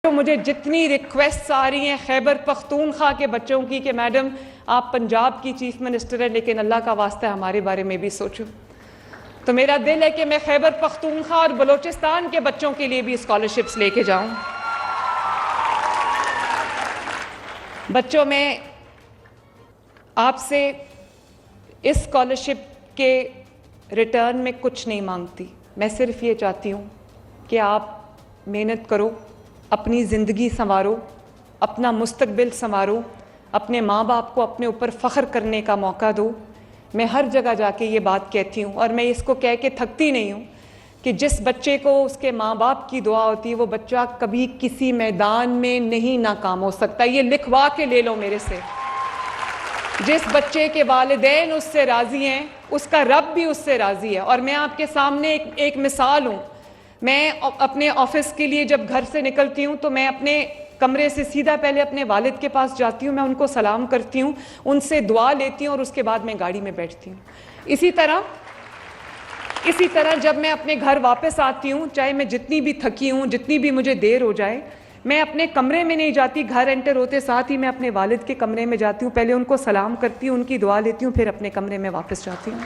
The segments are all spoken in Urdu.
تو مجھے جتنی ریکویسٹس آ رہی ہیں خیبر پختونخوا کے بچوں کی کہ میڈم آپ پنجاب کی چیف منسٹر ہیں لیکن اللہ کا واسطہ ہمارے بارے میں بھی سوچو، تو میرا دل ہے کہ میں خیبر پختونخوا اور بلوچستان کے بچوں کے لیے بھی اسکالرشپس لے کے جاؤں۔ بچوں، میں آپ سے اس اسکالرشپ کے ریٹرن میں کچھ نہیں مانگتی، میں صرف یہ چاہتی ہوں کہ آپ محنت کرو، اپنی زندگی سنوارو، اپنا مستقبل سنوارو، اپنے ماں باپ کو اپنے اوپر فخر کرنے کا موقع دو۔ میں ہر جگہ جا کے یہ بات کہتی ہوں اور میں اس کو کہہ کے تھکتی نہیں ہوں کہ جس بچے کو اس کے ماں باپ کی دعا ہوتی ہے وہ بچہ کبھی کسی میدان میں نہیں ناکام ہو سکتا۔ یہ لکھوا کے لے لو میرے سے۔ جس بچے کے والدین اس سے راضی ہیں اس کا رب بھی اس سے راضی ہے۔ اور میں آپ کے سامنے ایک مثال ہوں۔ میں اپنے آفس کے لیے جب گھر سے نکلتی ہوں تو میں اپنے کمرے سے سیدھا پہلے اپنے والد کے پاس جاتی ہوں، میں ان کو سلام کرتی ہوں، ان سے دعا لیتی ہوں اور اس کے بعد میں گاڑی میں بیٹھتی ہوں۔ اسی طرح جب میں اپنے گھر واپس آتی ہوں، چاہے میں جتنی بھی تھکی ہوں، جتنی بھی مجھے دیر ہو جائے، میں اپنے کمرے میں نہیں جاتی، گھر انٹر ہوتے ساتھ ہی میں اپنے والد کے کمرے میں جاتی ہوں، پہلے ان کو سلام کرتی ہوں، ان کی دعا لیتی ہوں، پھر اپنے کمرے میں واپس جاتی ہوں۔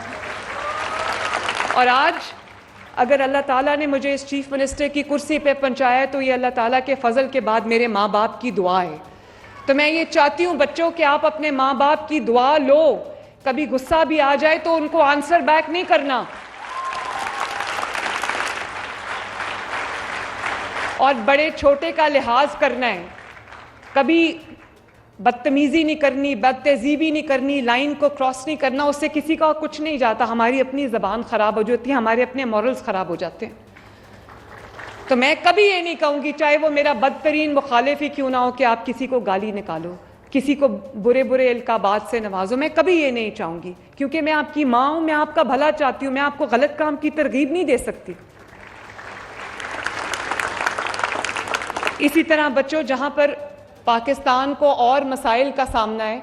اور آج اگر اللہ تعالیٰ نے مجھے اس چیف منسٹر کی کرسی پہ پہنچایا تو یہ اللہ تعالیٰ کے فضل کے بعد میرے ماں باپ کی دعا ہے۔ تو میں یہ چاہتی ہوں بچوں کہ آپ اپنے ماں باپ کی دعا لو، کبھی غصہ بھی آ جائے تو ان کو آنسر بیک نہیں کرنا، اور بڑے چھوٹے کا لحاظ کرنا ہے، کبھی بدتمیزی نہیں کرنی، بد تہذیبی نہیں کرنی، لائن کو کراس نہیں کرنا، اس سے کسی کا کچھ نہیں جاتا، ہماری اپنی زبان خراب ہو جاتی ہے، ہمارے اپنے مورلز خراب ہو جاتے ہیں۔ تو میں کبھی یہ نہیں کہوں گی، چاہے وہ میرا بدترین مخالف ہی کیوں نہ ہو، کہ آپ کسی کو گالی نکالو، کسی کو برے برے القابات سے نوازو، میں کبھی یہ نہیں چاہوں گی، کیونکہ میں آپ کی ماں ہوں، میں آپ کا بھلا چاہتی ہوں، میں آپ کو غلط کام کی ترغیب نہیں دے سکتی۔ اسی طرح بچوں، جہاں پر پاکستان کو اور مسائل کا سامنا ہے،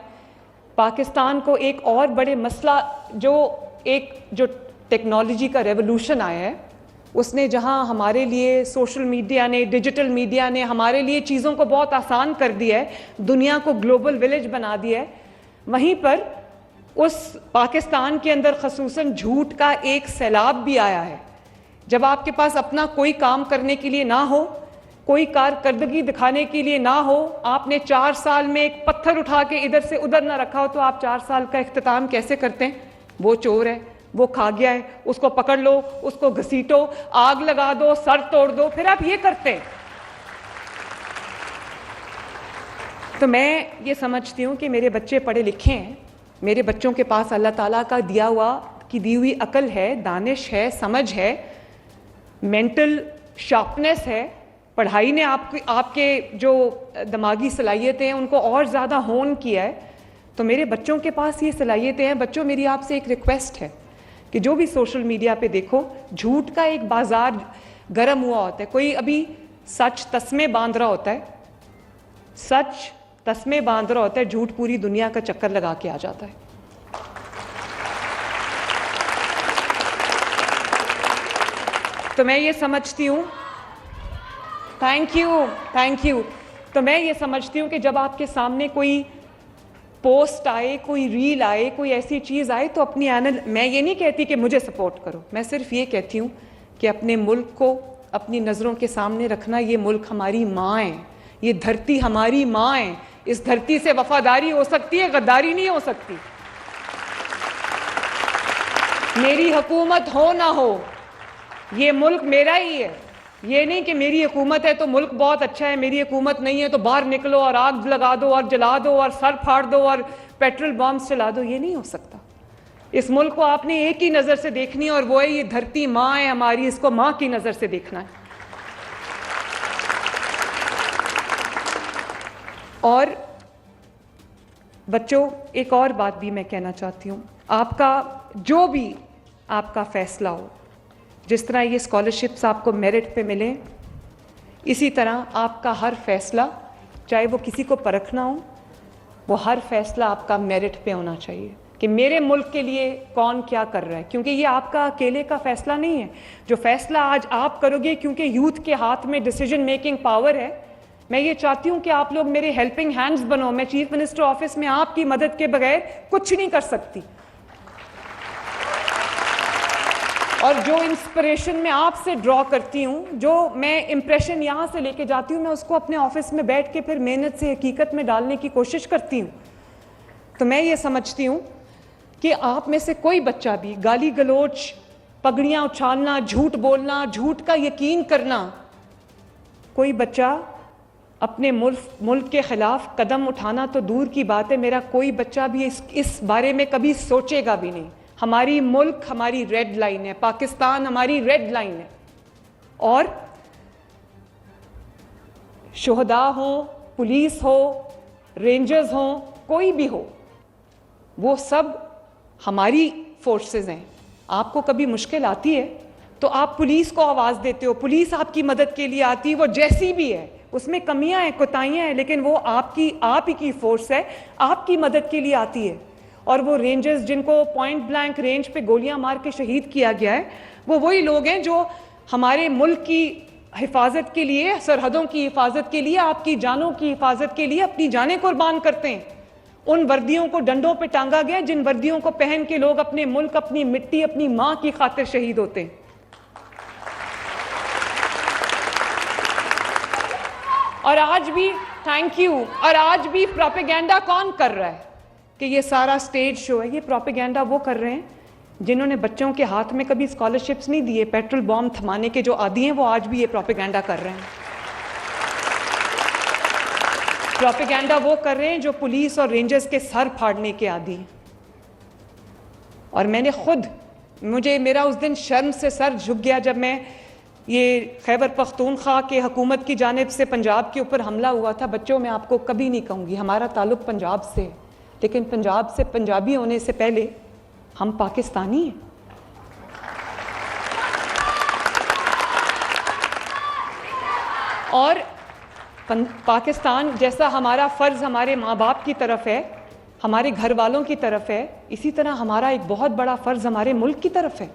پاکستان کو ایک اور بڑے مسئلہ جو ٹیکنالوجی کا ریولوشن آیا ہے، اس نے جہاں ہمارے لیے سوشل میڈیا نے، ڈیجیٹل میڈیا نے ہمارے لیے چیزوں کو بہت آسان کر دیا ہے، دنیا کو گلوبل ولیج بنا دیا ہے، وہیں پر اس پاکستان کے اندر خصوصاً جھوٹ کا ایک سیلاب بھی آیا ہے۔ جب آپ کے پاس اپنا کوئی کام کرنے کے لیے نہ ہو، کوئی کارکردگی دکھانے کے لیے نہ ہو، آپ نے 4 سال میں ایک پتھر اٹھا کے ادھر سے ادھر نہ رکھا ہو، تو آپ 4 سال کا اختتام کیسے کرتے ہیں؟ وہ چور ہے، وہ کھا گیا ہے، اس کو پکڑ لو، اس کو گھسیٹو، آگ لگا دو، سر توڑ دو، پھر آپ یہ کرتے ہیں۔ تو میں یہ سمجھتی ہوں کہ میرے بچے پڑھے لکھے ہیں، میرے بچوں کے پاس اللہ تعالیٰ کا دی ہوئی عقل ہے، دانش ہے، سمجھ ہے، مینٹل شارپنیس ہے، پڑھائی نے آپ کے جو دماغی صلاحیتیں ہیں ان کو اور زیادہ ہون کیا ہے، تو میرے بچوں کے پاس یہ صلاحیتیں ہیں۔ بچوں، میری آپ سے ایک ریکویسٹ ہے کہ جو بھی سوشل میڈیا پہ دیکھو، جھوٹ کا ایک بازار گرم ہوا ہوتا ہے، کوئی ابھی سچ تسمے باندھ رہا ہوتا ہے، سچ تسمے باندھ رہا ہوتا ہے، جھوٹ پوری دنیا کا چکر لگا کے آ جاتا ہے۔ تو میں یہ سمجھتی ہوں، تھینک یو، تو میں یہ سمجھتی ہوں کہ جب آپ کے سامنے کوئی پوسٹ آئے، کوئی ریل آئے، کوئی ایسی چیز آئے، تو میں یہ نہیں کہتی کہ مجھے سپورٹ کرو، میں صرف یہ کہتی ہوں کہ اپنے ملک کو اپنی نظروں کے سامنے رکھنا۔ یہ ملک ہماری ماں ہے، یہ دھرتی ہماری ماں ہے، اس دھرتی سے وفاداری ہو سکتی ہے، غداری نہیں ہو سکتی۔ میری حکومت ہو نہ ہو، یہ ملک میرا ہی ہے۔ یہ نہیں کہ میری حکومت ہے تو ملک بہت اچھا ہے، میری حکومت نہیں ہے تو باہر نکلو اور آگ لگا دو اور جلا دو اور سر پھاڑ دو اور پیٹرول بامز چلا دو، یہ نہیں ہو سکتا۔ اس ملک کو آپ نے ایک ہی نظر سے دیکھنی ہے، اور وہ ہے یہ دھرتی ماں ہے ہماری، اس کو ماں کی نظر سے دیکھنا ہے۔ اور بچوں، ایک اور بات بھی میں کہنا چاہتی ہوں، آپ کا جو بھی آپ کا فیصلہ ہو، جس طرح یہ اسکالرشپس آپ کو میرٹ پہ ملیں، اسی طرح آپ کا ہر فیصلہ، چاہے وہ کسی کو پرکھنا ہو، وہ ہر فیصلہ آپ کا میرٹ پہ ہونا چاہیے کہ میرے ملک کے لیے کون کیا کر رہا ہے، کیونکہ یہ آپ کا اکیلے کا فیصلہ نہیں ہے۔ جو فیصلہ آج آپ کرو گے، کیونکہ یوتھ کے ہاتھ میں ڈیسیجن میکنگ پاور ہے، میں یہ چاہتی ہوں کہ آپ لوگ میرے ہیلپنگ ہینڈز بنو. میں چیف منسٹر آفس میں آپ کی مدد کے بغیر کچھ نہیں کر سکتی. اور جو انسپریشن میں آپ سے ڈرا کرتی ہوں, جو میں امپریشن یہاں سے لے کے جاتی ہوں, میں اس کو اپنے آفس میں بیٹھ کے پھر محنت سے حقیقت میں ڈالنے کی کوشش کرتی ہوں. تو میں یہ سمجھتی ہوں کہ آپ میں سے کوئی بچہ بھی گالی گلوچ, پگڑیاں اچھالنا, جھوٹ بولنا, جھوٹ کا یقین کرنا, کوئی بچہ اپنے ملک کے خلاف قدم اٹھانا تو دور کی بات ہے, میرا کوئی بچہ بھی اس بارے میں کبھی سوچے گا بھی نہیں. ہماری ملک ہماری ریڈ لائن ہے, پاکستان ہماری ریڈ لائن ہے. اور شہداء ہوں, پولیس ہو, رینجرز ہوں, کوئی بھی ہو, وہ سب ہماری فورسز ہیں. آپ کو کبھی مشکل آتی ہے تو آپ پولیس کو آواز دیتے ہو, پولیس آپ کی مدد کے لیے آتی ہے, وہ جیسی بھی ہے, اس میں کمیاں ہیں, کوتاہیاں ہیں, لیکن وہ آپ ہی کی فورس ہے, آپ کی مدد کے لیے آتی ہے. اور وہ رینجرز جن کو پوائنٹ بلینک رینج پہ گولیاں مار کے شہید کیا گیا ہے, وہ وہی لوگ ہیں جو ہمارے ملک کی حفاظت کے لیے, سرحدوں کی حفاظت کے لیے, آپ کی جانوں کی حفاظت کے لیے اپنی جانیں قربان کرتے ہیں. ان وردیوں کو ڈنڈوں پہ ٹانگا گیا جن وردیوں کو پہن کے لوگ اپنے ملک, اپنی مٹی, اپنی ماں کی خاطر شہید ہوتے ہیں. اور آج بھی تھینک یو, اور آج بھی پروپیگنڈا کون کر رہا ہے کہ یہ سارا سٹیج شو ہے؟ یہ پروپیگنڈا وہ کر رہے ہیں جنہوں نے بچوں کے ہاتھ میں کبھی اسکالرشپس نہیں دیے, پیٹرول بام تھمانے کے جو عادی ہیں, وہ آج بھی یہ پروپیگنڈا کر رہے ہیں. پروپیگنڈا وہ کر رہے ہیں جو پولیس اور رینجرز کے سر پھاڑنے کے عادی ہیں. اور میں نے خود, میرا اس دن شرم سے سر جھک گیا جب میں یہ خیبر پختونخوا کے حکومت کی جانب سے پنجاب کے اوپر حملہ ہوا تھا. بچوں, میں آپ کو کبھی نہیں کہوں گی ہمارا تعلق پنجاب سے ہے, لیکن پنجاب سے پنجابی ہونے سے پہلے ہم پاکستانی ہیں. اور پاکستان جیسا ہمارا فرض ہمارے ماں باپ کی طرف ہے, ہمارے گھر والوں کی طرف ہے, اسی طرح ہمارا ایک بہت بڑا فرض ہمارے ملک کی طرف ہے.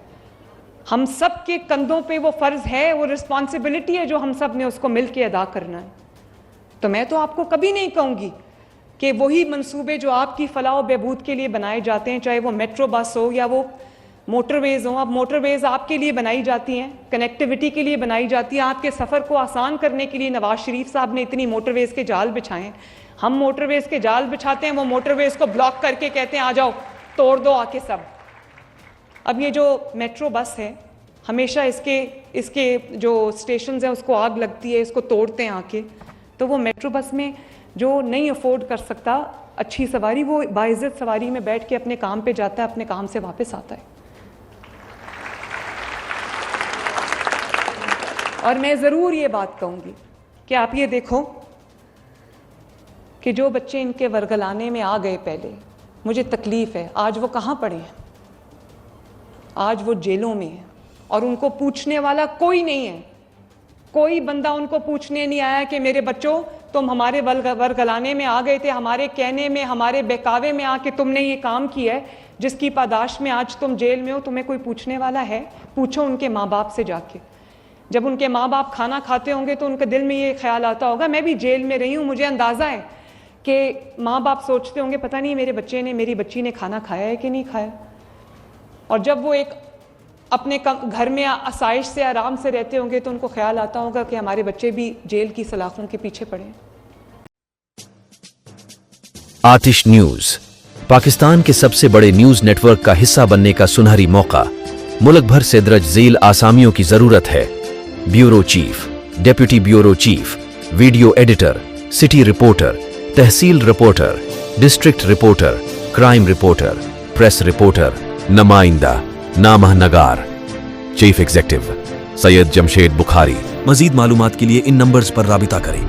ہم سب کے کندھوں پہ وہ فرض ہے, وہ رسپانسبلٹی ہے جو ہم سب نے اس کو مل کے ادا کرنا ہے. تو میں تو آپ کو کبھی نہیں کہوں گی کہ وہی منصوبے جو آپ کی فلاح و بہبود کے لیے بنائے جاتے ہیں, چاہے وہ میٹرو بس ہو یا وہ موٹر ویز ہوں. اب موٹر ویز آپ کے لیے بنائی جاتی ہیں, کنیکٹیوٹی کے لیے بنائی جاتی ہیں, آپ کے سفر کو آسان کرنے کے لیے نواز شریف صاحب نے اتنی موٹر ویز کے جال بچھائے ہیں. ہم موٹر ویز کے جال بچھاتے ہیں, وہ موٹر ویز کو بلاک کر کے کہتے ہیں آ جاؤ توڑ دو آ کے سب. اب یہ جو میٹرو بس ہے, ہمیشہ اس کے جو اسٹیشنز ہیں اس کو آگ لگتی ہے, اس کو توڑتے ہیں آ کے. تو وہ میٹرو بس میں جو نہیں افورڈ کر سکتا اچھی سواری, وہ باعزت سواری میں بیٹھ کے اپنے کام پہ جاتا ہے, اپنے کام سے واپس آتا ہے. اور میں ضرور یہ بات کہوں گی کہ آپ یہ دیکھو کہ جو بچے ان کے ورگلانے میں آ گئے پہلے, مجھے تکلیف ہے, آج وہ کہاں پڑے ہیں؟ آج وہ جیلوں میں ہیں, اور ان کو پوچھنے والا کوئی نہیں ہے. کوئی بندہ ان کو پوچھنے نہیں آیا کہ میرے بچوں تم ہمارے ورگلانے میں آ گئے تھے, ہمارے کہنے میں, ہمارے بہکاوے میں آ کے تم نے یہ کام کیا ہے جس کی پاداش میں آج تم جیل میں ہو. تمہیں کوئی پوچھنے والا ہے؟ پوچھو ان کے ماں باپ سے جا کے. جب ان کے ماں باپ کھانا کھاتے ہوں گے تو ان کے دل میں یہ خیال آتا ہوگا, میں بھی جیل میں رہی ہوں, مجھے اندازہ ہے کہ ماں باپ سوچتے ہوں گے پتہ نہیں میرے بچے نے, میری بچی نے کھانا کھایا ہے کہ نہیں کھایا. اور جب وہ ایک اپنے گھر میں آسائش سے, آرام سے رہتے ہوں گے تو ان کو خیال آتا ہوگا کہ ہمارے بچے بھی جیل کی سلاخوں کے پیچھے پڑے. آتش نیوز پاکستان کے سب سے بڑے نیوز نیٹ ورک کا حصہ بننے کا سنہری موقع. ملک بھر سے درج ذیل آسامیوں کی ضرورت ہے. Bureau chief, deputy bureau chief, video editor, city reporter, تحصیل reporter, district reporter, crime reporter, press reporter, نمائندہ, نامہ نگار. Chief executive Syed Jamshed Bukhari. مزید معلومات کے لیے ان نمبرز پر رابطہ کریں.